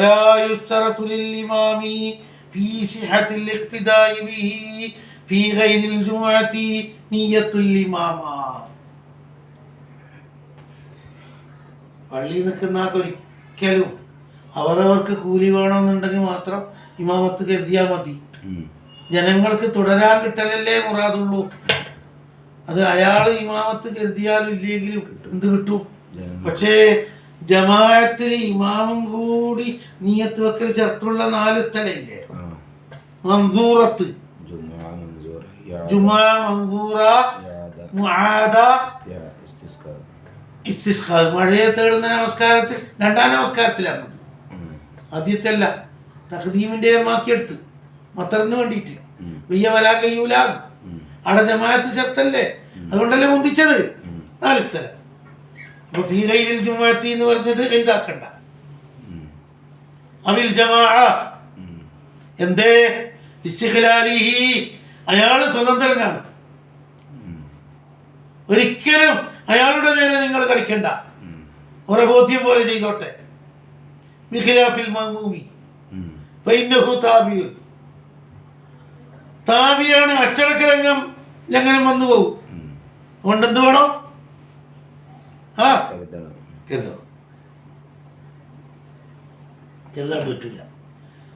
ولا يشترط للإمام في صحة الاقتداء به في غير الجمعة نية الإمامة. പള്ളിയിൽ നിൽക്കുന്നവർക്ക് ഒരിക്കലും അവരവർക്ക് കൂലി വേണമെന്നുണ്ടെങ്കിൽ മാത്രം ഇമാമത്ത് കരുതിയാൽ മതി. ജനങ്ങൾക്ക് തുടരാൻ കിട്ടലല്ലേ മുറാദുള്ളൂ. അത് അയാൾ ഇമാമത്ത് കരുതിയാലും ഇല്ലെങ്കിലും എന്ത് കിട്ടും? പക്ഷേ ജമാഅത്തിന് ഇമാമും കൂടി നിയത്ത് വെക്കൽ ചെറുത്തുള്ള 4 സ്ഥലമില്ലേ? മൻസൂറത്ത്, ജുമാ മൻസൂറ, മുആദ, ഇസ്തിസ്ഖാ. മഴയെ തേടുന്ന നമസ്കാരത്തിൽ 2ാം നമസ്കാരത്തിലാണ്. ആദ്യത്തെ അല്ല, തഖ്ദീമിന്റെ മാക്കിയെടുത്ത് മത്തറിന് വേണ്ടിയിട്ട് വെയ്യ വരാൻ കഴിയൂല. അവിടെ ജമാഅത്ത് ശർത്തല്ലേ, അതുകൊണ്ടല്ലേ മുന്തിച്ചത് 4 സ്ഥലം. അപ്പൊ ഫീ ഗൈരിൽ ജുമുഅത്തി എന്ന് പറഞ്ഞത് എഴുതാക്കണ്ട. അവിൽ ജമാഅ എന്തേ? ഇസ്തിഖ്ലാലിഹി, അയാള് സ്വതന്ത്രനാണ്. ഒരിക്കലും അയാളുടെ നേരെ നിങ്ങൾ കളിക്കണ്ട. ഓരോ ബോധ്യം പോലെ ചെയ്തോട്ടെ. ബിഖിലാഫിൽ മഅ്മൂമി ഫഇന്നഹു താബിയുൻ, താബിയാണ്. അച്ചടക്ക ലംഘനം വന്നു പോകും. അതുകൊണ്ട് എന്ത് വേണം? കരുതാൻ പറ്റില്ല.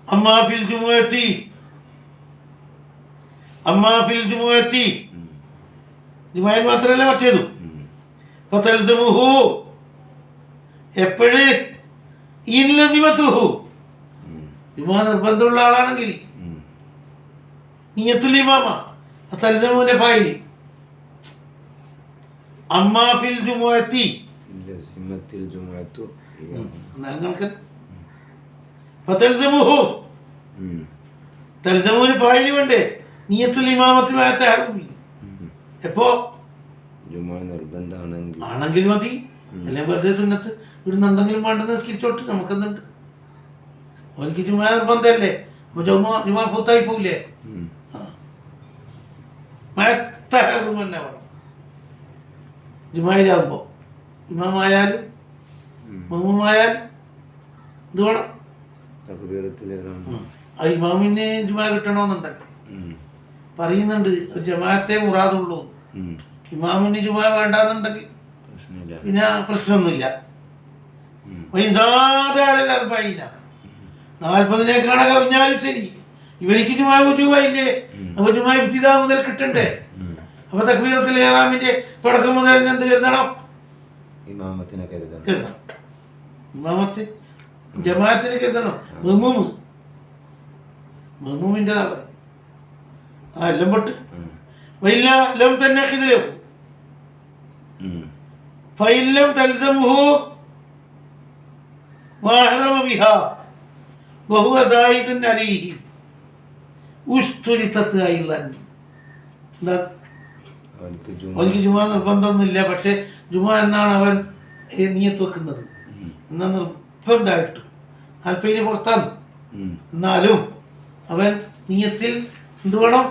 അമ്മാഫിൽ ജുമുഅത്തി ജുമുഅയിൽ മാത്രമല്ല മറ്റേതും. ഫതൽസമുഹു, എപ്പോഴ്? ഇൻ ലസിമതുഹു, ജുമുഅ നിർബന്ധമുള്ള ആളാണെങ്കിൽ നിയത്തുൽ ഇമാമ തൽസമുവിന്റെ ഫായിലി. അമ്മാഫിൽ ജുമുഅത്തി ലസിമത്തിൽ ജുമുഅത്തു നിങ്ങൾക്ക് ഫതൽസമുഹു, തൽസമുവിന് ഫായിലി വേണ്ടേ? നിയത്തുൽ ഇമാമത്തുമായ തഹറൂമി. എപ്പോ? ജുമുഅ നിർബന്ധമാണെങ്കിൽ ആണെങ്കിൽ മതി. അല്ലെങ്കിൽ വെറുതെ സുന്നത്ത് ഇവിടുന്ന് എന്തെങ്കിലും വേണ്ടെന്ന് നിസ്കരിച്ചോട്ട് നമുക്കെന്തുണ്ട്? എനിക്ക് ജുമുഅ നിർബന്ധമല്ലേ, അപ്പൊ ജുമുഅ ഫൂത്തായി പോവില്ലേ? തഹറൂം തന്നെ വേണം. ജുമുഅയിലാകുമ്പോൾ ഇമാമായാലും മഅ്മൂമായാലും ഇത് വേണം. ആ ഇമാമിന് ജുമുഅ കിട്ടണമെന്നുണ്ടെങ്കിൽ പറയുന്നുണ്ട് ഒരു ജമാഅത്തെ മുറാദുള്ളൂ. ഇമാമിന് ജുമുഅ വേണ്ടാന്നുണ്ടെങ്കിൽ പിന്നെ പ്രശ്നമൊന്നുമില്ല. 40 കവിഞ്ഞാലും ശരി, ഇവർക്ക് ജുമുഅ വുജൂബായില്ലേ? അപ്പൊ ജുമുഅ ഇബ്തിദാ മുതൽ കിട്ടണ്ടേ? അപ്പൊ തക്ബീറത്തുൽ ഇഹ്റാമിന്റെ തുടക്കം മുതൽ എന്ത് കരുതണം? ഇമാമത്തിനെ കരുതണം. ഇമാമത്ത് ജമാഅത്തിനെ കരുതണം. മഅ്മൂമിന്റെ എല്ലാം പൊട്ട് വൈല്ല ലം തന്നെ ഖിദലു ഫൈലം തൽസമുഹു വഅഹ്റമ ബിഹാ വഹുവ സായിദുൻ അലൈഹി ഉസ്തുരിതത് അയ്ളൻ. അവർക്ക് ജുമുഅ നിർബന്ധമൊന്നുമില്ല. പക്ഷെ ജുമുഅ എന്നാണ് അവൻ നിയത്ത് വെക്കുന്നത്. എന്നാൽ നിർബന്ധമായിട്ടും അല്പയിന് പുറത്താണ്. എന്നാലും അവൻ നിയത്തിൽ എന്ത് വേണം?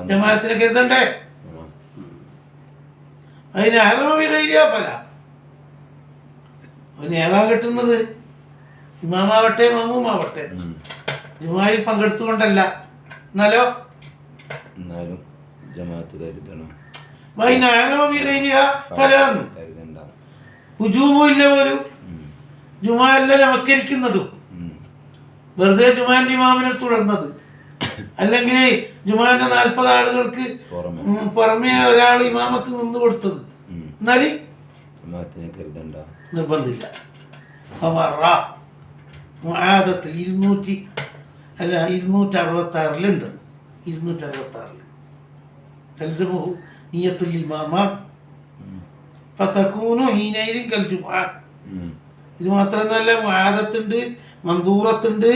ജമാഅത്തിനെ കരുതണ്ടേ? അതിന് അഹ്റമി കൈരിയാപ്പല. അവന് ഏറാൻ കിട്ടുന്നത് ഇമാമാവട്ടെ മഅ്മൂമാവട്ടെ ജുമുഅയിൽ പങ്കെടുത്തുകൊണ്ടല്ല. എന്നാലും ജമാഅത്ത് കരുതണം. വുജൂബുമില്ല പോലും. ജുമുഅ അല്ല നമസ്കരിക്കുന്നതും, വെറുതെ ജുമുഅന്റെ ഇമാമിനെ തുടർന്നത്. അല്ലെങ്കിൽ ജുമുഅന്റെ 40 ആളുകൾക്ക് പുറമെ ഒരാൾ ഇമാമത്ത് നിന്ന് കൊടുത്തത്. എന്നാലും നിർബന്ധമില്ല. 266 266 തൽസമുഹു നിയത്തുൽ ഇമാമ ഫതകൂനു ഹീനൈദിൻ കൽ ജുമുഅ. ഇത് മാത്രമല്ല, മുആദത്തുണ്ട്, മൻദൂറത്തുണ്ട്,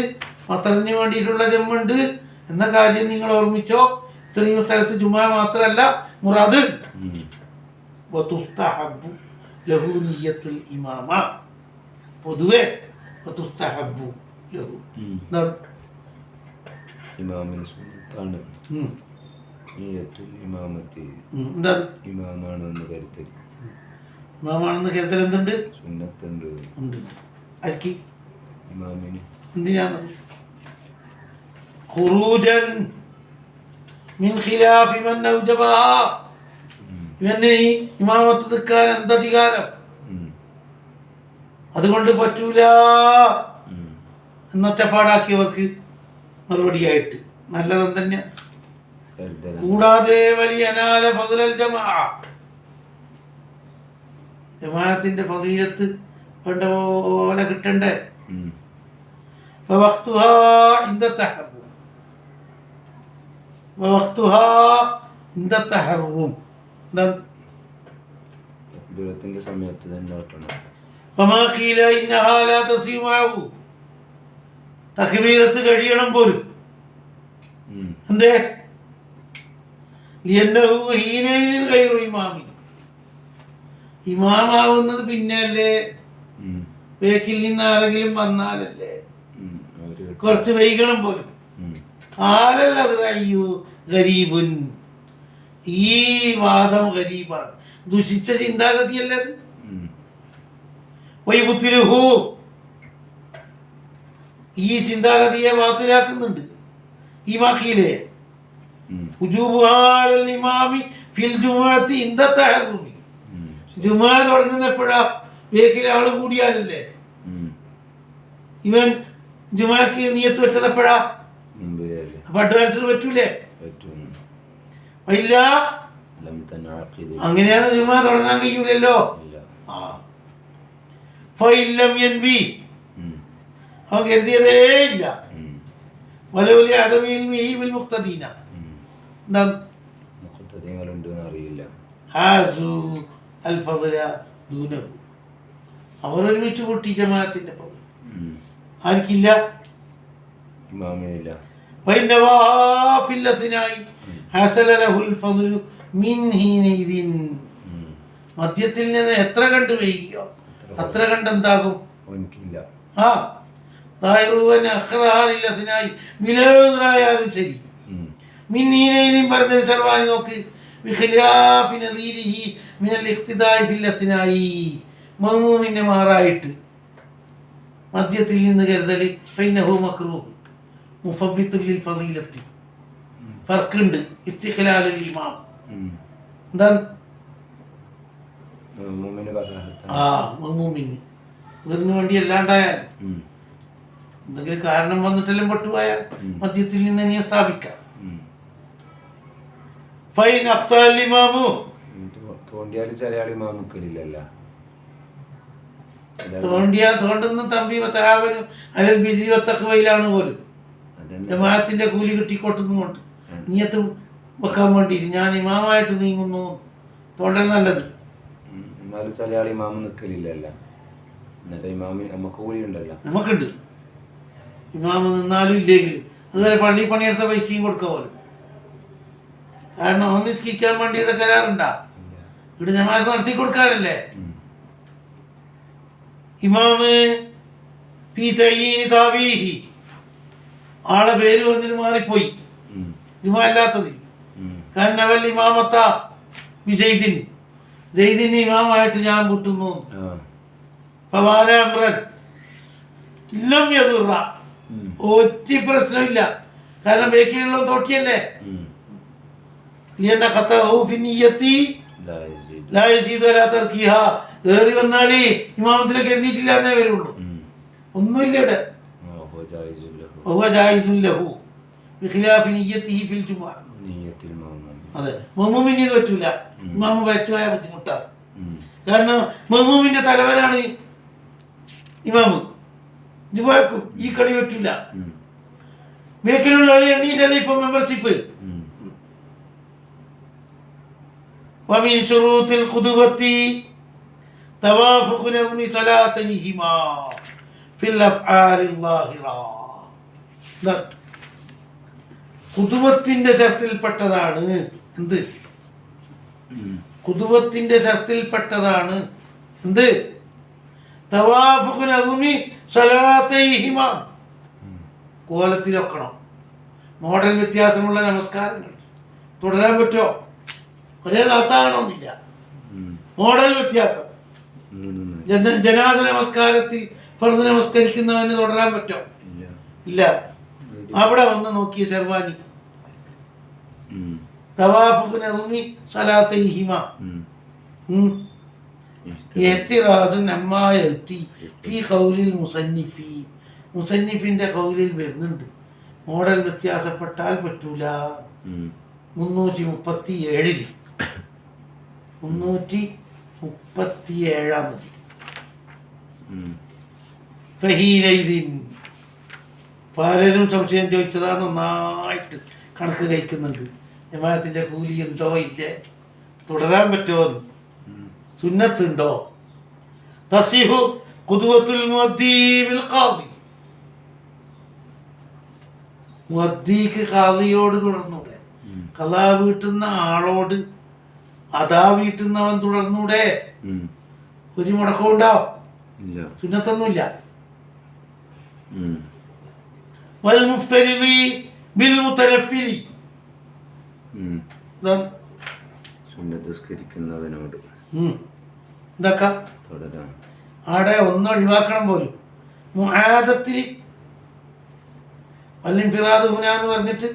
മത്തറിന് വേണ്ടിയിട്ടുള്ള ജമ്മുണ്ട് എന്ന കാര്യം നിങ്ങൾ ഓർമ്മിച്ചോ. ഇത്രയും സ്ഥലത്ത് ജുമുഅ മാത്രമല്ല മുറാദ്. വതുസ്തഹബ്ബു ലഹു നിയത്തുൽ ഇമാമ, പൊതുവെ വതുസ്തഹബ്ബു ലഹു ഇമാമിന് സുന്നത്താണ്. നിയത്തുൽ ഇമാമത്തി ഇമാമാണെന്ന് കരുതൽ. ഇമാമാണെന്ന് കരുതൽ എന്തുണ്ട്? സുന്നത്തുണ്ട്. ഉണ്ട്. ആർക്ക്? ഇമാമിന് എന്തിനാണ് ഖുറൂജൻ മിൻ ഖിലാഫി മൻ ഔജബഹാ. ഇവന് ഈ ഇമാമത്ത് നിൽക്കാൻ എന്തധികാരം, അതുകൊണ്ട് പറ്റൂല എന്നൊറ്റപ്പാടാക്കിയവർക്ക് മറുപടിയായിട്ട് നല്ലതും തന്നെ. കൂടാതെ വലിയ ജമാഅത്തിന്റെ ഫളീലത്ത് വേണ്ട പോലെ കിട്ടണ്ടേ. ദൂരത്തിന്റെ സമയത്ത് തന്നെ ഓട്ടണം. തക്ബീറത്ത് കഴിയണം പോലും. എന്തേ? ഇമാമാവുന്നത് പിന്നല്ലേ, ബേക്കിൽ നിന്ന് ആരെങ്കിലും വന്നാലല്ലേ, കുറച്ച് വൈകണം പോലും. ആരല്ലത് അയ്യോ ഗരീബുൻ, ഈ വാദം ഗരീബാണ്, ദുഷിച്ച ചിന്താഗതിയല്ലേ അത്. വൈബുത്തിലുഹു, ഈ ചിന്താഗതിയെ ബാത്തിലാക്കുന്നുണ്ട് ഈ വാക്കിയിലെ. ജുമാ തുടങ്ങുന്നപ്പോഴാ ബേക്കിലെ ആള് കൂടിയാലല്ലേ. ഇവൻ ജുമാക്ക് നിയത്ത് വെച്ചതെപ്പോഴാ? അപ്പൊ അഡ്വാൻസിന് പറ്റൂലേ? ഇല്ല, അങ്ങനെയാണ് ജുമാ തുടങ്ങാൻ കഴിയൂലല്ലോ. അവൻ കരുതിയതേ ഇല്ല. വലൗലി അദമിൽ മിഹിബിൽ മുഖ്തദീന, എന്താ അറിയില്ല. അവർ ഒരുമിച്ച് പൊട്ടി ജമാഅത്തിന്റെ പദം. ആർക്കില്ല? ഇമാമിനില്ല. മദ്യത്തിൽ നിന്ന് എത്ര കണ്ട് വൈകിയോ അത്ര കണ്ടെന്താകും. വിലയാലും ശരി. മിന്നീനെയും പറഞ്ഞത് സർവാനി നോക്ക്. മഅ്മൂമിന്റെ മാറായിട്ട് മദ്യത്തിൽ നിന്ന് കരുതൽ ഫളീലത്തി ഫർക്കുണ്ട്. ഇസ്തിഖ്ലാലുൽ ഇമാം എന്താണ്? മഅ്മൂമിന് ഇതിനു വേണ്ടി അല്ലാണ്ടായാൽ എന്തെങ്കിലും കാരണം വന്നിട്ടെല്ലാം പൊട്ടുപോയാൽ മദ്യത്തിൽ നിന്ന് ഇനി സ്ഥാപിക്കാം. തോണ്ടുന്ന തമ്പി അലൽബിരിവത്തഖ്വയിലാണ് പോലും. ജമാഅത്തിന്റെ കൂലി കിട്ടിക്കൊട്ടുന്നുകൊണ്ട് നിയത്ത് വെക്കാൻ വേണ്ടിയിട്ട് ഞാൻ ഇമാമായിട്ട് നീങ്ങുന്നു. തോണ്ടൽ നല്ലത്. നമുക്കുണ്ട് ഇമാമ് നിന്നാലും ഇല്ലെങ്കിലും. അതുപോലെ പള്ളി പണിയെടുത്ത പൈസയും കൊടുക്ക പോലും. കാരണം ഒന്ന് നിസ്കരിക്കാൻ വേണ്ടി ഇവിടെ കരാറുണ്ടാ? ഇവിടെ ജമാഅത്ത് നടത്തി കൊടുക്കാറല്ലേ. ഇമാമ് ആളെ പേര് പറഞ്ഞിട്ട് മാറിപ്പോയി ജുമാ അല്ലാത്തത്. കാരണം അവൽ ഇമാമത്ത ജയ്ദിന് ഇമാമായിട്ട് ഞാൻ കൂട്ടുന്നു. ഒറ്റ പ്രശ്നമില്ല. കാരണം ബേക്കിലുള്ള തോട്ടിയല്ലേ. ഏറി വന്നാല് ഇമാമത്തിനെ കരുതിയിട്ടില്ല എന്നേ വരുള്ളൂ. ഒന്നുമില്ല ഇവിടെ. അതെ, മഅ്മൂമിന് ഇത് പറ്റൂല. ഇമാമ് പറ്റുമായ ബുദ്ധിമുട്ടാണ്. കാരണം മഅ്മൂമിന്റെ തലവനാണ് ഇമാമ്. ജുമാക്കും ഈ കളി പറ്റൂല. ബേക്കിലുള്ള എണ്ണീറ്റല്ലേ ഇപ്പൊ മെമ്പർഷിപ്പ്. ومن شروط القدوة توافق نظم صلاتيهما في الأفعال الظاهرة. കുതുവത്തിന്റെ ശർത്തിൽപ്പെട്ടതാണ് എന്ത്? കുതുവത്തിന്റെ ശർത്തിൽപ്പെട്ടതാണ് എന്ത്? തവാഫുഖു നദ്മി സ്വലാത്തൈഹിമ, കോലത്തിലൊക്കണം. മോഡൽ വ്യത്യാസമുള്ള നമസ്കാരങ്ങൾ തുടരാൻ പറ്റുമോ? ഒരേ താത്താകണമെന്നില്ല. മോഡൽ വ്യത്യാസം. ജനാസ നമസ്കാരത്തിൽ ഫർദ് നമസ്കരിക്കുന്നവന് തുടരാൻ പറ്റോ? ഇല്ല. ഇല്ല. അവിടെ വന്ന് നോക്കിയ ശർവാനി തവാഫുഖ് നദ്മി സലാത്തൈഹിമ ഇഅ്തിറാസുൻ അമ്മാ യഅതി ഫീ ഖൗലിൽ മുസന്നിഫി. മുസന്നിഫിന്റെ ഖൗലിൽ വരുന്നുണ്ട് മോഡൽ വ്യത്യാസപ്പെട്ടാൽ പറ്റൂല. 337 337 ഫഹീനൈദിൻ. പലരും സംശയം ചോദിച്ചതാ, നന്നായിട്ട് കണക്ക് കഴിക്കുന്നുണ്ട്. ജമാഅത്തിന്റെ കൂലി ഉണ്ടോ ഇല്ലേ, തുടരാൻ പറ്റുമോ, സുന്നത്തുണ്ടോ? തസിഹു ഖുദ്വത്തുൽ മുഅദ്ദി ബിൽ ഖാദി. മുഅദ്ദിക്ക് ഖാദിയോട് തുടർന്നൂടെ? ഖളാ വീട്ടുന്ന ആളോട് അതാ വീട്ടുന്നവൻ തുടർന്നൂടെ? ഒരു മുടക്കം ഉണ്ടാവും, സുന്നത്തൊന്നുമില്ല. വൽ മുഫ്തരിദി ബിൽ മുതനഫിലി. സുന്നതസ്കരിക്കുന്നവനോട് ഇതൊക്കെ തുടരാം. ആടെ ഒന്ന് ഒഴിവാക്കണം പോലും. മുആദത്തിൽ വല്ലിൻഫിറാദ് ഹുന എന്ന് പറഞ്ഞിട്ട്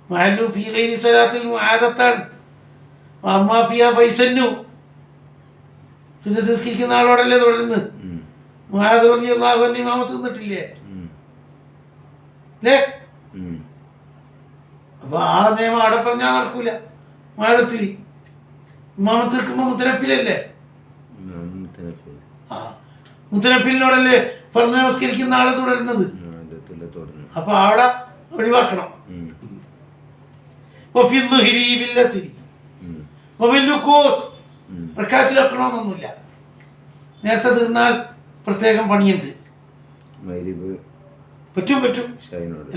മഹല്ലു ഫീ ഗൈരി സ്വലാത്തിൽ മുആദത്താണ്. അമ്മാ ഫിയാ ഫൈസന്നു. സുന്നത്ത് നിസ്കരിക്കുന്ന ആളോടല്ലേ തുടരുന്നത്. മുആദ് റളിയല്ലാഹു അൻഹു ഇമാമത്ത് നിന്നിട്ടില്ലേ അല്ലേ? അപ്പൊ ആ നിയമം അവിടെ പറഞ്ഞാൽ നടക്കൂല. മുആദത്തിൽ ഇമാമത്ത് നിൽക്കുമ്പോ മുത്തനഫിലല്ലേ? ആ മുത്തനഫിലിനോടല്ലേ ഫർദ് നമസ്കരിക്കുന്ന ആളെ തുടരുന്നത്. അപ്പൊ അവിടെ ഒഴിവാക്കണം. റക്കാത്തിലാക്കണമെന്നൊന്നുമില്ല. നേരത്തെ തീർന്നാൽ പ്രത്യേകം പണിയുണ്ട്. പറ്റും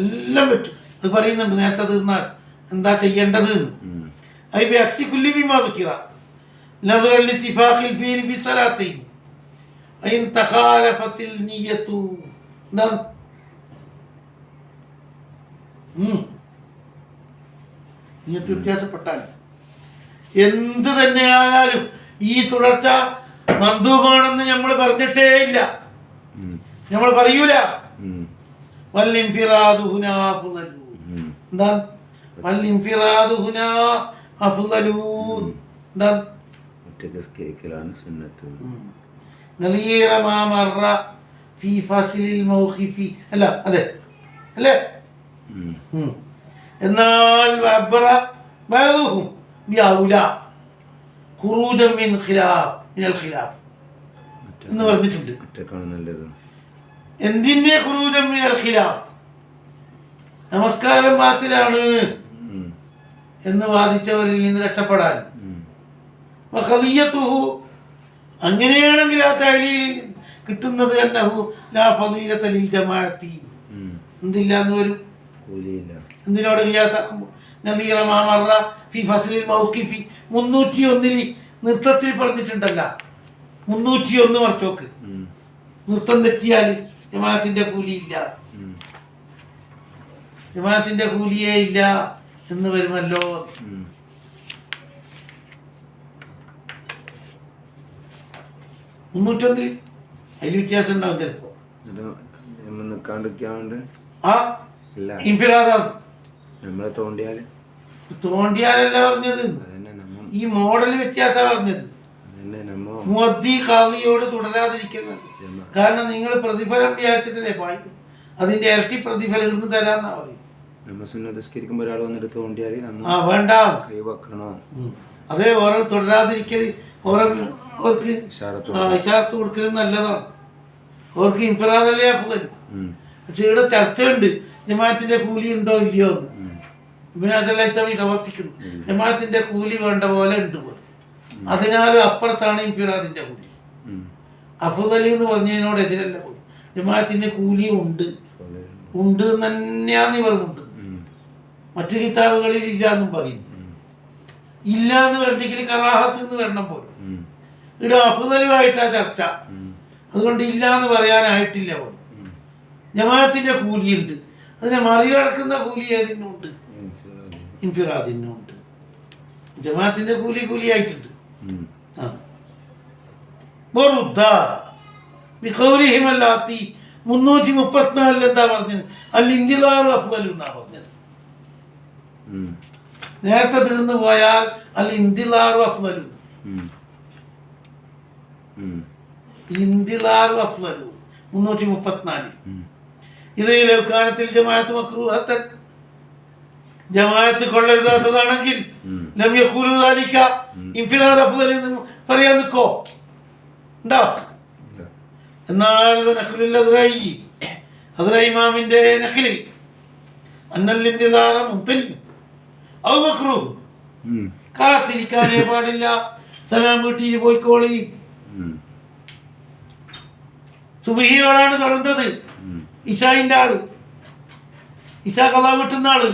എല്ലാം പറ്റും. അത് പറയുന്നുണ്ട് നേരത്തെ തീർന്നാൽ എന്താ ചെയ്യേണ്ടത്. വ്യത്യാസപ്പെട്ടാൽ എന്ത് തന്നെയായാലും ഈ തുടർച്ച മന്ദൂബാണെന്ന് നമ്മൾ പറഞ്ഞിട്ടേ ഇല്ല, നമ്മൾ പറയൂല. വല്ലിൻഫിറാദു ഹുനാ അഫ്ളലു. എന്താണ് വല്ലിൻഫിറാദു ഹുനാ അഫ്ളലു? എന്താണ്? ഒറ്റയ്ക്ക് സുന്നത്ത്. നളീറ മാ മറ ഫീ ഫസ്ലിൽ മൗഖിഫി. അല്ല അതെ അല്ലേ? എന്നാൽ വഅബ്റ ബഅദുഹും ബിഔലാ ഖുറൂജൻ മിൻ ഖിലാഫ് മിനൽ ഖിലാഫ് എന്ന് പറഞ്ഞിട്ടുണ്ട്. ഒറ്റക്കാണ് നല്ലത്. എന്തിന്റെ ഖുറൂജൻ മിനൽ ഖിലാഫ്? നമസ്കാരം ബാത്തിലാണ് എന്ന് വാദിച്ചവരിൽ നിന്ന് രക്ഷപ്പെടാൻ. വഖദിയതുഹു, അങ്ങനെയാണെങ്കിൽ ആ തഅലീൽ കിട്ടുന്നത് അന്നഹു ലാ ഫളീലത ലിൽ ജമാഅത്തി. എന്തില്ല എന്ന് വരും? എന്തിനോട് ഖിയാസാക്കുമ്പോൾ? നളീറ മാ മറ ഫീ ഫസ്ലിൽ മൗഖിഫി 301 നൃത്തത്തിൽ പറഞ്ഞിട്ടുണ്ടല്ല. 301 മറിച്ചോക്ക്. നൃത്തം തെറ്റിയാൽ ജമാഅത്തിന്റെ കൂലിയില്ല, ജമാഅത്തിന്റെ കൂലിയേ ഇല്ല എന്ന് വരുമല്ലോ. മുന്നൂറ്റൊന്നിൽ അതിൽ വ്യത്യാസം ഉണ്ടാവും ചിലപ്പോ. ആ ഇൻഫിറാദാണ്. നമ്മളെ തോണ്ടിയാലല്ല പറഞ്ഞത്, ഈ മോഡൽ വ്യത്യാസ പറഞ്ഞത്. മുഅദ്ദി ഖാദിയോട് തുടരാതിരിക്കുന്നത്. കാരണം നിങ്ങൾ പ്രതിഫലം വിചാരിച്ചിട്ടല്ലേ പായി, അതിന്റെ ഇരട്ടി പ്രതിഫലം ഇടുന്ന് തരാന്നാ പറയും. ഒരാൾ വന്നിട്ട് തോണ്ടിയാൽ ആ വേണ്ട കൈവെക്കണോ? അതേ ഓരോ തുടരാതിരിക്കൽ ഓർക്ക് ഇശാറത്ത് കൊടുക്കലും നല്ലതാണ്. ഓർക്ക് ഇൻഫിറാദല്ലേ അഫ്ളൽ. പക്ഷെ ഇവിടെ ചർച്ചയുണ്ട് ജമാഅത്തിന്റെ കൂലി ഉണ്ടോ ഇല്ലയോ എന്ന്. ഇബ്നു ഹജർ ഹൈതമി സമർത്ഥിക്കുന്നു ജമാഅത്തിന്റെ കൂലി വേണ്ട പോലെ ഉണ്ട് പോലും. അതിനാലും അപ്പുറത്താണ് ഇൻഫിറാദിന്റെ കൂലി. അഫ്ളൽ എന്ന് പറഞ്ഞതിനോട് എതിരല്ല പോലും. ജമാഅത്തിന്റെ കൂലി ഉണ്ട് ഉണ്ട് തന്നെയാന്ന് ഇവർക്കുണ്ട്. മറ്റു കിതാബുകളിൽ ഇല്ല എന്നും പറയുന്നു. ഇല്ല എന്ന് വരണമെങ്കിൽ കറാഹത്ത് എന്ന് വരണം പോലും. ഇവിടെ അഫ്ളലുമായിട്ടാ ചർച്ച. അതുകൊണ്ട് ഇല്ല എന്ന് പറയാനായിട്ടില്ല പോലും. ജമാഅത്തിന്റെ കൂലിയുണ്ട്, അതിനെ മറികടക്കുന്ന കൂലി ഏതിനുണ്ട്? ഇൻഫിറാദിനുണ്ട്. ജമാഅത്തിന്റെ കൂലിയായിട്ടുണ്ട്. ബിഖൗലിഹിം അല്ലാത്തി 334 എന്താ പറഞ്ഞത്? അൽ ഇന്തിലാറു അഫ്ളലു എന്നാ പറഞ്ഞത്. നേരത്തെ തീർന്നു പോയാൽ അൽ ഇന്തിലാറു അഫ്ളലു, ഇന്തിലാറു അഫ്ളലു 334. ഇത് ലൗകാനത്തിൽ ജമാഅത്ത് മക്രൂഹത്തൻ, ജമാഅത്ത് കൊള്ളരുതാത്തതാണെങ്കിൽ ലം യഖൂലു ദാലിക ഇൻഫിറാദ് അഫ്ളൽ എന്ന് പറയാൻ നിൽക്കോ? ഉണ്ടോ? എന്നാൽ അദ്റൈ ഇമാമിന്റെ നഖ്ലി അന്നൽ ഇന്തിലാറ മുംതൻ ഔ മക്രൂഹ്, കാത്തിരിക്കാനേ പാടില്ല, സലാം വീട്ടിൽ പോയിക്കോളി. സുബഹിയോടാണ് തുടർന്നത്, ഇശായിന്റെ ആള്, ഇശാ ഖളാ കിട്ടുന്ന ആള്,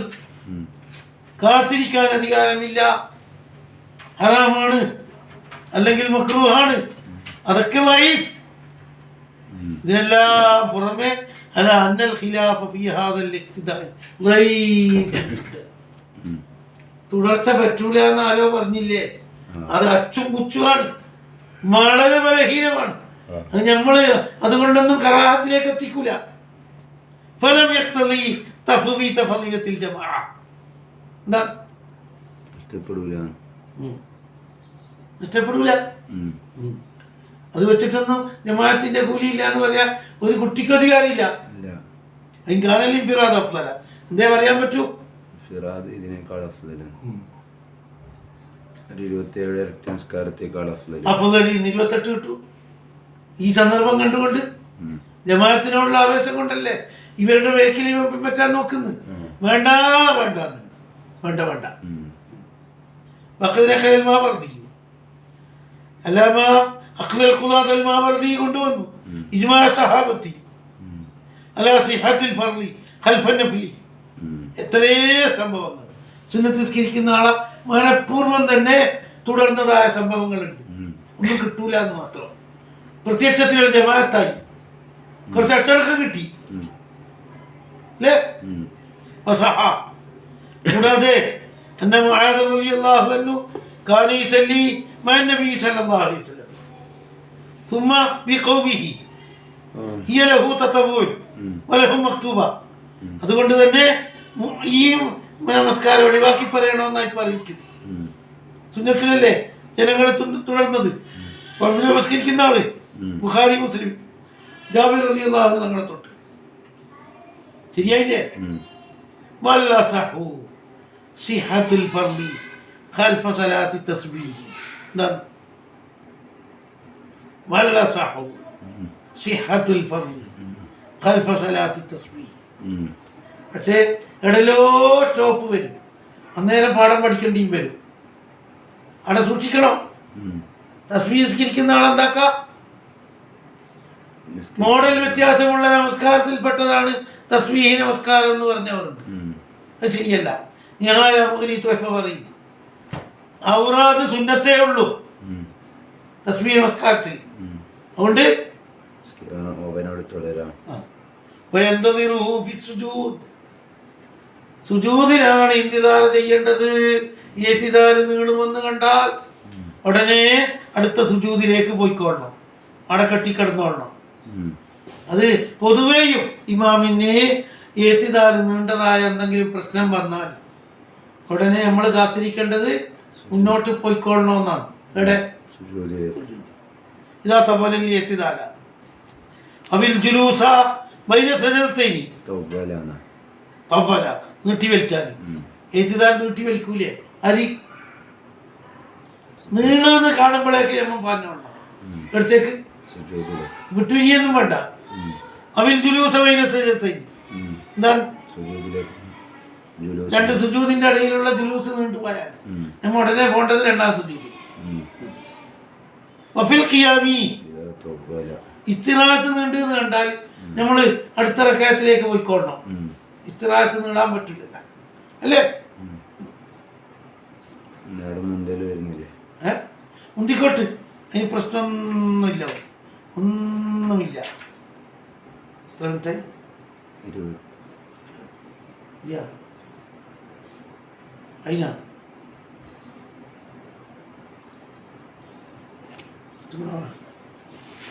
കാത്തിരിക്കാൻ അധികാരമില്ല, ഹറാമാണ് അല്ലെങ്കിൽ മക്രൂഹാണ്, അതൊക്കെ ലൈഫ്. ഇതിനെല്ലാം പുറമെ അല അന്നൽ ഖിലാഫ ഫീ ഹാദൽ ഇഖ്തിദാ ലൈഫ്, തുടർച്ച പറ്റൂല എന്ന് ആരോ പറഞ്ഞില്ലേ? അത് അച്ചും പുച്ചുമാണ്, വളരെ ബലഹീനമാണ്. അത് നമ്മള് അതുകൊണ്ടൊന്നും കറാഹത്തിലേക്ക് എത്തിക്കൂല. ഫലം യഖ്തളി തഫ്വീത ഫളീലത്തിൽ ജമാഅ, എന്താ ഇഷ്ടപ്പെടൂല. അത് വെച്ചിട്ടൊന്നും ജമാഅത്തിന്റെ കൂലിയില്ല എന്ന് പറയാൻ ഒരു കുട്ടിക്ക് അധികാരമില്ല. അതിന് ഫിറാദ് അഫ്ളല എന്തേ പറയാൻ പറ്റൂ? ഫിറാദ് ഇതിനേക്കാൾ അഫ്ളലാണ്, 27 ഇരട്ടി നിസ്കാരത്തേക്കാൾ അഫ്ളൽ 28 കിട്ടൂ. ഈ സന്ദർഭം കണ്ടുകൊണ്ട് ജമാഅത്തിനോടുള്ള ആവേശം കൊണ്ടല്ലേ ഇവരുടെ വേക്കിൽ പറ്റാൻ നോക്കുന്നത്. വേണ്ട വേണ്ട വേണ്ട വേണ്ട വഖദിനെ മാവർദി അല്ലാമ അഖ്ലൽ ഖുദാത്ത് അൽ മാവർദി കൊണ്ടുവന്നു ഇജ്മാ സഹാബത്തി അലാ സിഹത്തിൽ ഫർളി ഖൽഫൻ നഫ്ലി. എത്രയേ സംഭവങ്ങൾ സുന്നത്ത് നിസ്കരിക്കുന്ന ആളെ മനഃപൂർവ്വം തന്നെ തുടർന്നതായ സംഭവങ്ങളുണ്ട്. ഒന്നും കിട്ടൂല എന്ന് മാത്രം. പ്രത്യക്ഷത്തിലൊരു ജമാഅത്തായി കുറച്ച് അച്ചടക്കം കിട്ടി അല്ലേ? കൂടാതെ അന്ന മുആദ് റളിയല്ലാഹു അൻഹു കാന യുസല്ലി മഅ നബി സല്ലല്ലാഹു അലൈഹി വസല്ലം ثم بقومه هي له تطوع وله مكتوبة. അതുകൊണ്ട് തന്നെ ഈ നമസ്കാരം ഒഴിവാക്കി പറയണമെന്നായി പറയുന്നത്. സുന്നത്തിലല്ലേ ജനങ്ങളെ തുടർന്നത്. നമസ്കരിക്കുന്ന ആള് ബുഖാരി മുസ്ലിം ജാബിർ റളിയല്ലാഹു അൻഹു തങ്ങളെ തൊട്ട് ശരിയായില്ലേ? വല്ലസഹു സിഹത്തുൽ ഫർളി ഖൽഫ സലാത്തി തസ്ബീഹ്. എന്താണ് വല്ലസഹു സിഹത്തുൽ ഫർളി ഖൽഫ സലാത്തി തസ്ബീഹ്. പക്ഷേ എടലോ സ്റ്റോപ്പ് വരും, അന്നേരം പാഠം പഠിക്കേണ്ടിയും വരും. അവിടെ സൂക്ഷിക്കണം. തസ്ബീഹ് നിസ്കരിക്കുന്ന ആളെന്താക്കാം? മോഡൽ വ്യത്യാസമുള്ള നമസ്കാരത്തിൽപ്പെട്ടതാണ് തസ്ബീഹ് നമസ്കാരം എന്ന് പറഞ്ഞവരുണ്ട്. അത് ശരിയല്ല. ഞാൻ പറയും ഔറാദ് സുന്നത്തേ ഉള്ളൂ തസ്ബീഹ് നമസ്കാരത്തിൽ. അതുകൊണ്ട് സുജൂദിലാണ് ഇന്തിദാർ ചെയ്യേണ്ടത്. ഇഅ്തിദാൽ നീളുമെന്ന് കണ്ടാൽ ഉടനെ അടുത്ത സുജൂദിലേക്ക് പോയിക്കൊള്ളണം, അവിടെ കെട്ടിക്കിടന്നോളണം. അത് പൊതുവേയും ഇമാമിന് ഇഅ്തിദാൽ നീണ്ടതായ എന്തെങ്കിലും പ്രശ്നം വന്നാൽ ഉടനെ നമ്മൾ കാത്തിരിക്കേണ്ടത് മുന്നോട്ട് പോയിക്കൊള്ളണമെന്നാണ്. എവിടെ ഇതാ തവലൽ ഇഅ്തിദാല അബിൽ ജുലൂസ ബൈന സജദതൈനി തവല നീട്ടി വലിച്ചാൽ ഇഅ്തിദാൽ നീട്ടി വലിക്കൂലേ? അരി നീളമെന്ന് കാണുമ്പോഴേക്ക് നമ്മൾ പറഞ്ഞോളണം എടുത്തേക്ക് വിട്ടുകയൊന്നും വേണ്ട. അവിൽ ജുലൂസ ബൈന സജദതൈനി എന്താണ്? രണ്ട് സുജൂദിന്റെ ഇടയിലുള്ള ജുലൂസ് നീണ്ടു പോയാൽ നമ്മൾ ഉടനെ പോകേണ്ടത് രണ്ടാം സുജൂദിൽ. വഫിൽ ഖിയാമി ഇസ്തിറാഅത്ത് നീണ്ടു എന്ന് കണ്ടാൽ നമ്മൾ അടുത്ത റക്അത്തിലേക്ക് പോയിക്കൊള്ളണം. ഇസ്തിറാഅത്ത് നീളാൻ പറ്റില്ല അല്ലേ? മുന്തിക്കോട്ട് അതിന് പ്രശ്നമൊന്നുമില്ല, ഒന്നുമില്ല. എത്ര മിനിറ്റായി? 20 അതിനാ